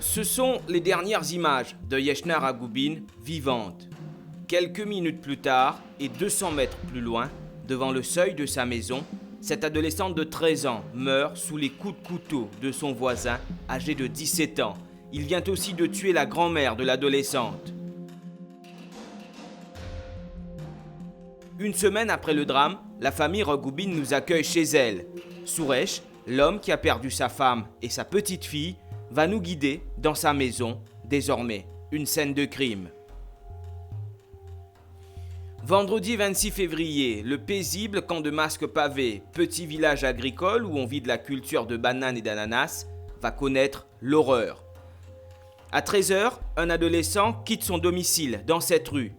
Ce sont les dernières images de Yeshna Ragoubine vivante. Quelques minutes plus tard et 200 mètres plus loin, devant le seuil de sa maison, cette adolescente de 13 ans meurt sous les coups de couteau de son voisin, âgé de 17 ans. Il vient aussi de tuer la grand-mère de l'adolescente. Une semaine après le drame, la famille Ragoubine nous accueille chez elle. Suresh, l'homme qui a perdu sa femme et sa petite fille, va nous guider dans sa maison, désormais une scène de crime. Vendredi 26 février, le paisible camp de Masques Pavés, petit village agricole où on vit de la culture de bananes et d'ananas, va connaître l'horreur. À 13h, un adolescent quitte son domicile dans cette rue.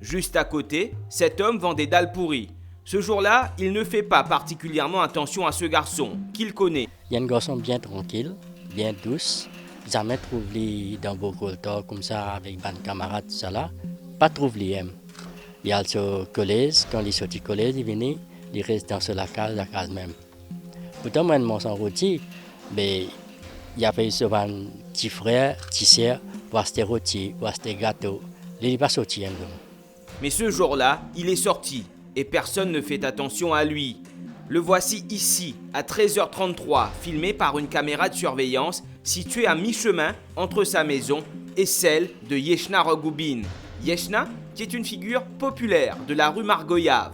Juste à côté, cet homme vend des dalles pourries. Ce jour-là, il ne fait pas particulièrement attention à ce garçon, qu'il connaît. Il y a un garçon bien tranquille, bien douce. Jamais trouvé dans beaucoup de temps comme ça avec des camarades, tout ça là. Pas trouvé aime. Il y a le collège, quand il sort du collège, il vient, il reste dans la case même. Pourtant, moi, je suis rôti, mais il y a fait souvent un petit frère, petit sœur, voir des rôtis, voir des gâteaux. Il n'est pas sorti. Mais ce jour-là, il est sorti et personne ne fait attention à lui. Le voici ici, à 13h33, filmé par une caméra de surveillance située à mi-chemin entre sa maison et celle de Yeshna Ragoubine. Yeshna, qui est une figure populaire de la rue Margoyave.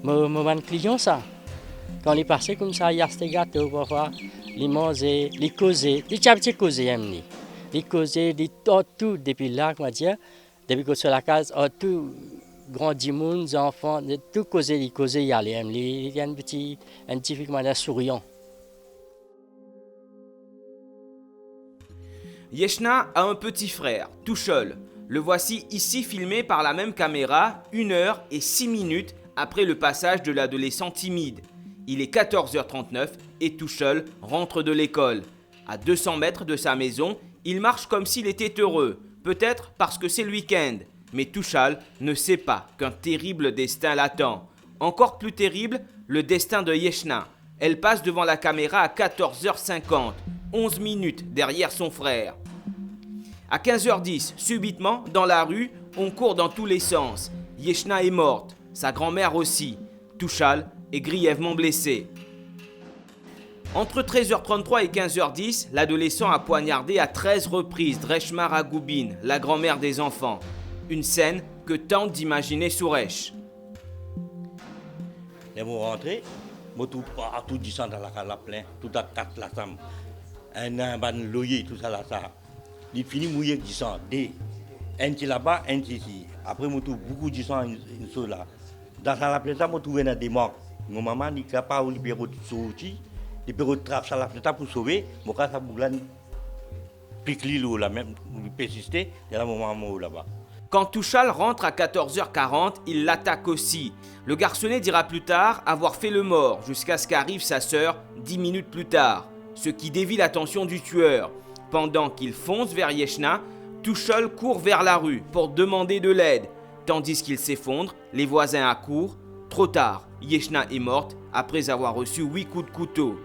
Mon client, ça. Quand il passait comme ça, il y a des gâteaux, parfois, il mangeait, il causait, il causait, il causait, il tout depuis là, comment dire, depuis que sur la case, tout. Grand monde, enfants, tout causé, il y allait, il y a un petit souriant. Yeshna a un petit frère, Tuchel. Le voici ici filmé par la même caméra, 1h06 après le passage de l'adolescent timide. Il est 14h39 et Tuchel rentre de l'école. À 200 mètres de sa maison, il marche comme s'il était heureux, peut-être parce que c'est le week-end. Mais Tuchel ne sait pas qu'un terrible destin l'attend. Encore plus terrible, le destin de Yeshna. Elle passe devant la caméra à 14h50, 11 minutes derrière son frère. À 15h10, subitement, dans la rue, on court dans tous les sens. Yeshna est morte, sa grand-mère aussi. Tuchel est grièvement blessé. Entre 13h33 et 15h10, l'adolescent a poignardé à 13 reprises Dreshma Ragoubine, la grand-mère des enfants. Une scène que tente d'imaginer Suresh. Les mots rentrés, tout partout descend dans la plaine, tout à quatre la sam. Un ban loyer, tout ça là, ça. Il finit mouillé qui descend. Un qui là-bas, un qui ici. Après, beaucoup descend une chose là. Dans la plaine, ça, je trouve des morts. Mon maman dit qu'il n'y a pas de bureau de sortie, le bureau de trappe, ça la plaine pour sauver. Mon cas, ça bougane, pique l'île là, même, persister, il y a un moment là-bas. Quand Tuchel rentre à 14h40, il l'attaque aussi. Le garçonnet dira plus tard avoir fait le mort jusqu'à ce qu'arrive sa sœur 10 minutes plus tard, ce qui dévie l'attention du tueur. Pendant qu'il fonce vers Yeshna, Tuchel court vers la rue pour demander de l'aide. Tandis qu'il s'effondre, les voisins accourent. Trop tard, Yeshna est morte après avoir reçu 8 coups de couteau.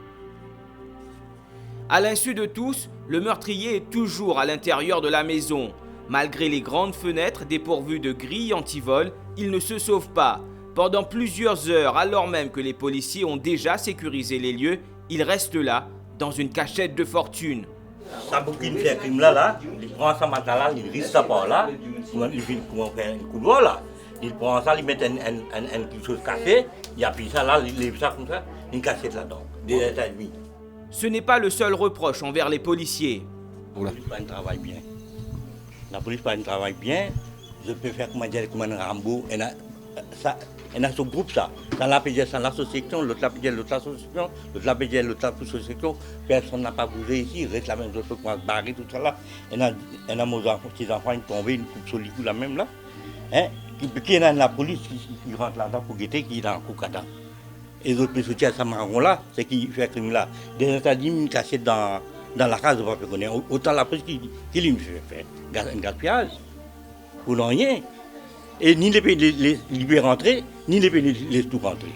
À l'insu de tous, le meurtrier est toujours à l'intérieur de la maison. Malgré les grandes fenêtres dépourvues de grilles anti-vol, il ne se sauve pas. Pendant plusieurs heures, alors même que les policiers ont déjà sécurisé les lieux, il reste là, dans une cachette de fortune. Ça bouquine fait un crime là, il prend sa matala, il risque ça par là, il fait un couloir là. Il prend ça, il met quelque chose cassé, il appuie ça là, il lève ça comme ça, une cachette là-dedans, des États-Unis. Ce n'est pas le seul reproche envers les policiers. La police fait un travail bien. La police fait un travail bien. Je peux faire comme un Rambo. Et a ce groupe ça. Dans la PG, c'est l'association, l'autre la PG, l'autre association, l'autre la PG, l'autre association. Personne n'a pas bougé ici. Il reste la même chose qu'on va se barrer, tout ça là. Et a mes petits enfants, ils tombent, une coupe sur le la même là. Hein? Qui est dans la police qui rentre là-dedans pour guetter, qui est dans le Koukada. Et les autres petits à marron là, c'est qui fait un crime là. Des États-Unis cachés dans la case de Papa Koné. Autant la police qui lui fait un gaspillage. Pour rien. Et ni les pays les rentrer, ni les pays les tout rentrer.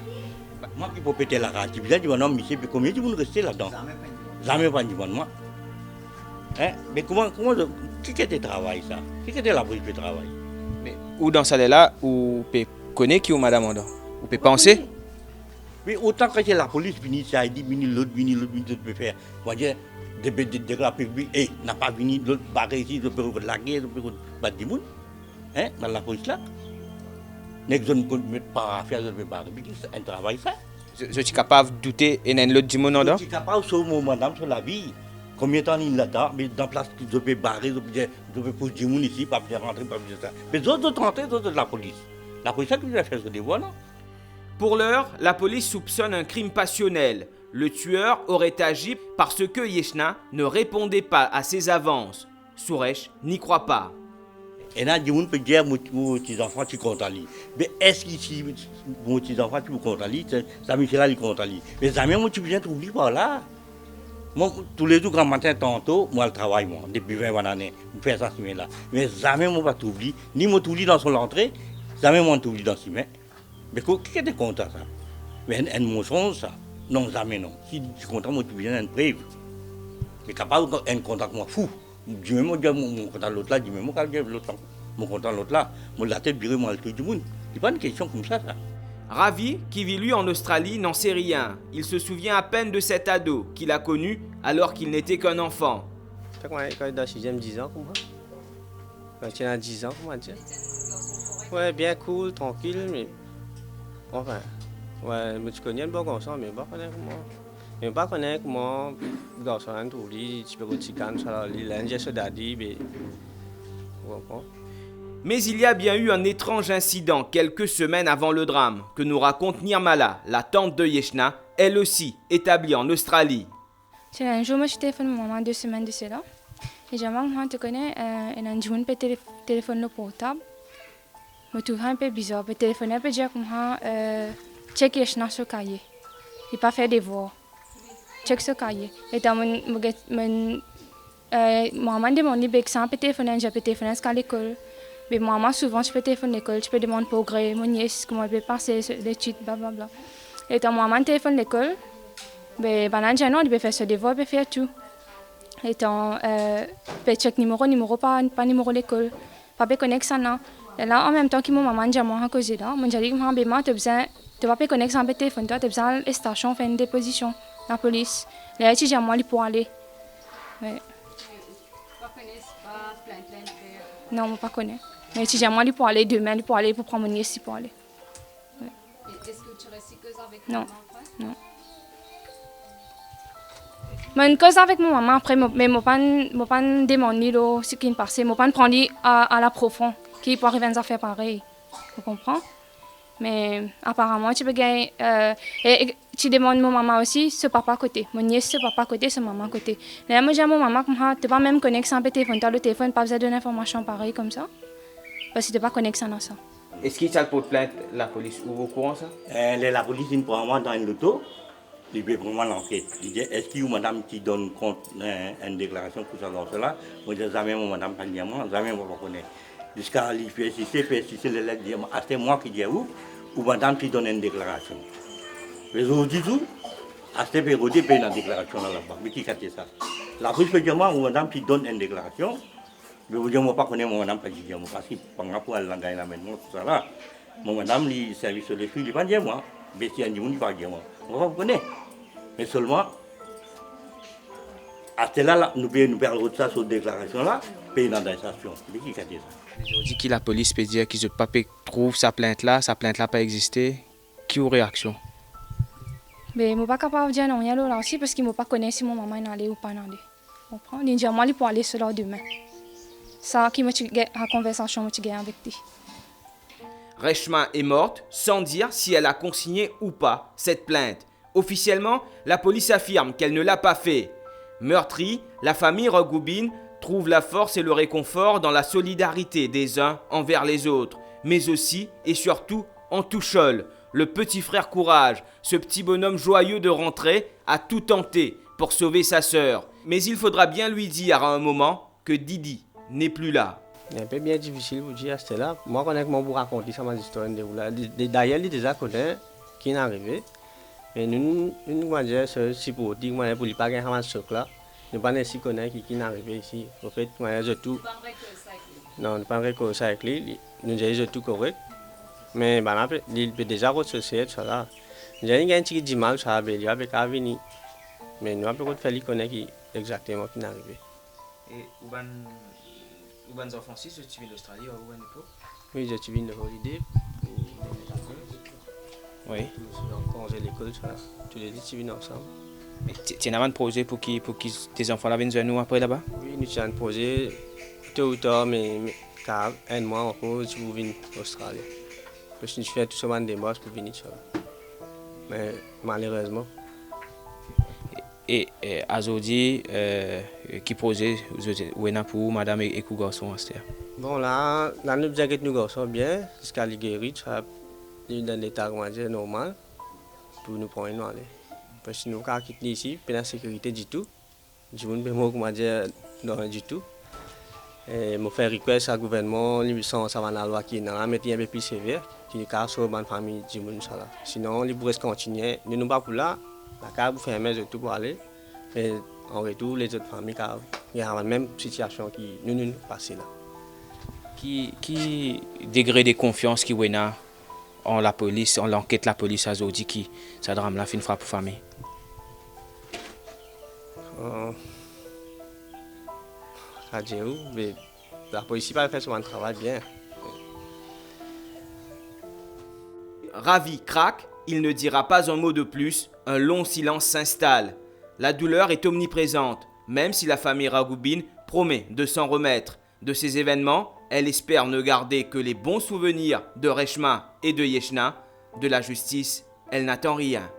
Moi qui peux péter la race, je dis non, monsieur, combien de monde rester là-dedans? Jamais pas du moi. Hein? Mais qui était travail ça? Qui était la police de travail? Mais ou dans ça là, ou peut connaître qui ou madame Ondo? Ou peut penser? Mais autant que la police finit ça, il dit, l'autre, peut faire. Moi, je dis, la public, n'a pas fini, l'autre barré ici, l'autre peut la guerre, l'autre peut battre du monde. Hein? Dans la police là. Les gens ne peuvent pas faire le barré, c'est un travail ça. Je suis capable de douter et n'a l'autre du monde Je suis capable sur mon madame, sur la vie. Combien de temps il là-dedans, mais dans la place, je peux barrer, je peux pousser du monde ici, pas bien rentrer, pas bien ça. Mais d'autres rentrer, d'autres de la police. La police, ça qui va faire ce devoir, non? Pour l'heure, la police soupçonne un crime passionnel. Le tueur aurait agi parce que Yeshna ne répondait pas à ses avances. Suresh n'y croit pas. Et là, du monde peut dire, mon petit enfant, tu comptes à lui. Mais est-ce qu'ici, mon petit enfant, tu comptes à lui, ça me fait il compte à lui. Mais jamais, moi, tu viens trouver par là. Moi, tous les jours, grand matin, tantôt, moi, je travaille, moi, depuis 20 années. Je fais ça, là. Mais jamais, moi, je ne t'oublie. Ni moi, t'oublie dans son entrée, jamais, moi, t'oublie dans ce mais qui est content ça? Mais un mensonge, ça? Non, jamais, non. Si tu es content, moi, tu viens un preuve. Mais capable un contact, moi, fou. Du même, moi, mon content l'autre là, du même, moi, l'autre là. Mon content l'autre là, moi, la tête virée, moi, le truc du monde. C'est pas une question comme ça. Ravi, qui vit lui en Australie, n'en sait rien. Il se souvient à peine de cet ado qu'il a connu alors qu'il n'était qu'un enfant. Quand il dans 6e, 10 ans, comment? Quand il a 10 ans, comment dire? Ouais, bien cool, tranquille, mais. Enfin, ouais, mais tu connais le bon garçon, mais pas connaître comment. Mais pas connaître comment, le garçon, tout lui, tu peux aussi quand ça, il a un geste d'adi, mais. Mais il y a bien eu un étrange incident quelques semaines avant le drame que nous raconte Nirmala, la tante de Yeshna, elle aussi établie en Australie. C'est un jour, moi, je téléphone maman 2 semaines de cela. Et j'ai moi, tu connais, elle a un jour, un téléphone le portable. Je trouve un peu bizarre. Le téléphone, elle peut dire comme ça, check Yeshna sur le cahier. Il n'a pas fait des devoirs. Check ce cahier. Et dans maman demande si je peux téléphoner, je peux téléphoner à l'école. Mais maman, souvent, je peux téléphoner à l'école, je peux demander progrès, mon nièce, comment elle peut passer l'étude, blablabla. Et quand maman téléphone à l'école, ben, non, il peut faire ce devoir, il peut faire tout. Et quand peut check numéro pas numéro l'école, pas peut connecter ça non. Et là, en même temps que mon maman dit moi à cause de là, moi j'ai dit que maman, tu besoin, tu vas pas connecter ça avec téléphone, tu as besoin de la station faire une déposition, la police. Là, tu dis moi pour aller. Ouais. Non, je ne connais pas. Mais si j'ai moi pour aller demain, pour aller pour prendre mon nièce pour aller. Ouais. Est-ce que tu restes cause avec non. maman après? Non. Mais une cause avec mon maman après, mais je ne pas demander ce qui est passé, je ne pas prendre à la profonde, qui peut arriver à faire pareil. Vous comprenez? Mais apparemment, tu peux gagner. Et tu demandes mon maman aussi, ce papa à côté. Mon nièce, ce papa à côté, ce maman à côté. Là, moi, j'ai mon maman comme ça, tu ne peux pas même connecter sans téléphone. Tu as le téléphone, pas besoin d'une information pareille comme ça. Parce que tu ne peux pas connecter sans ça. Est-ce qu'il y a pour plainte la police ou au courant ça? La police, il prend moi dans une loto. Il fait vraiment l'enquête. Il dit, est-ce qu'il y a madame qui donne compte une déclaration pour ça dans cela? Moi, je dis, jamais madame pas dire moi, jamais moi pas connaître. Jusqu'à lui faire si c'est les lettres, c'est moi qui dis où, ou madame qui donne une déclaration. Les autres disent tout, à cette période, il paye une déclaration là-bas. Mais qui a fait ça? La police peut dire moi, ou madame qui donne une déclaration, mais vous dites, moi pas connaître madame pas dire moi, parce que pendant pour aller dans la maison, tout ça là, madame, les services de filles, il ne va pas dire moi. Mais si un jour, il ne va pas dire moi. On va vous connaître. Mais seulement, à ce là, nous perdons ça sur cette déclaration-là, payer dans la station. Mais qui a dit ça? Je dis que la police peut dire que le papa trouve sa plainte-là pas existé. Qui a réaction? Mais je ne suis pas capable de dire non, là aussi, parce que je ne connais pas si mon maman est allée ou pas allée. Vous comprenez? Il dit moi, il peut aller cela demain. Ça, qui la conversation que j'ai avec lui. Reshma est morte sans dire si elle a consigné ou pas cette plainte. Officiellement, la police affirme qu'elle ne l'a pas fait. Meurtrie, la famille Rogoubine trouve la force et le réconfort dans la solidarité des uns envers les autres, mais aussi et surtout en Touchol. Le petit frère Courage, ce petit bonhomme joyeux de rentrée, a tout tenté pour sauver sa sœur. Mais il faudra bien lui dire à un moment que Didi n'est plus là. C'est un peu bien difficile pour dire à là. Moi, je connais comment vous raconter ça, ma histoire. D'ailleurs, il déjà connaît qui est arrivé. Mais nous, si pour dire, pour ne pas gagner un choc là, ne pas si connaître qui n'est arrivé ici. En fait, moi, j'ai tout. Pas vrai que ça avec lui. Non, pas vrai que ça avec lui. Nous j'ai tout correct. Mais ben après, il peut déjà ressourcer ça là. J'ai une qui dit mal ça avec lui avec Avini. Mais nous avons fait lui connaître exactement qui n'est arrivé. Et où van enfants si tu vis l'Australie ou où est l'époque? Oui, je suis venu de holiday. Oui. Quand j'ai l'école, ça, tous les deux, tu viens ensemble. Mais tu as un projet pour que tes enfants là viennent à nous après là-bas? Oui, nous avons un projet tôt ou tard, mais car un mois encore, tu veux venir en Australie. Parce que je fais tout souvent des démarches pour venir ça. Mais malheureusement, Et aujourd'hui, qui projet où est pour madame et pour garçon à cette bon là, nous avons nous garçons bien, jusqu'à la guérir, ça dans l'état normal pour nous prendre une aller. Parce que nous, quand on quitte ici, pas la sécurité du tout. Je ne peux pas dire non du tout. Et je fais request au gouvernement, ça va dans la loi qui est un peu plus sévère, qui est sur la famille du monde. Sinon, les pourraient continuer. Nous ne sommes pas pour là, la carte fermée de tout pour aller. Et en retour, les autres familles, il y a la même situation qui nous passe là. Qui degré de confiance qui est là en la police, en l'enquête la police a dit qui ça drame là fin frappe pour famille. Mais la police va faire son travail bien. Ravi craque, il ne dira pas un mot de plus, un long silence s'installe. La douleur est omniprésente, même si la famille Ragoubine promet de s'en remettre. De ces événements, elle espère ne garder que les bons souvenirs de Reshma et de Yeshna. De la justice, elle n'attend rien.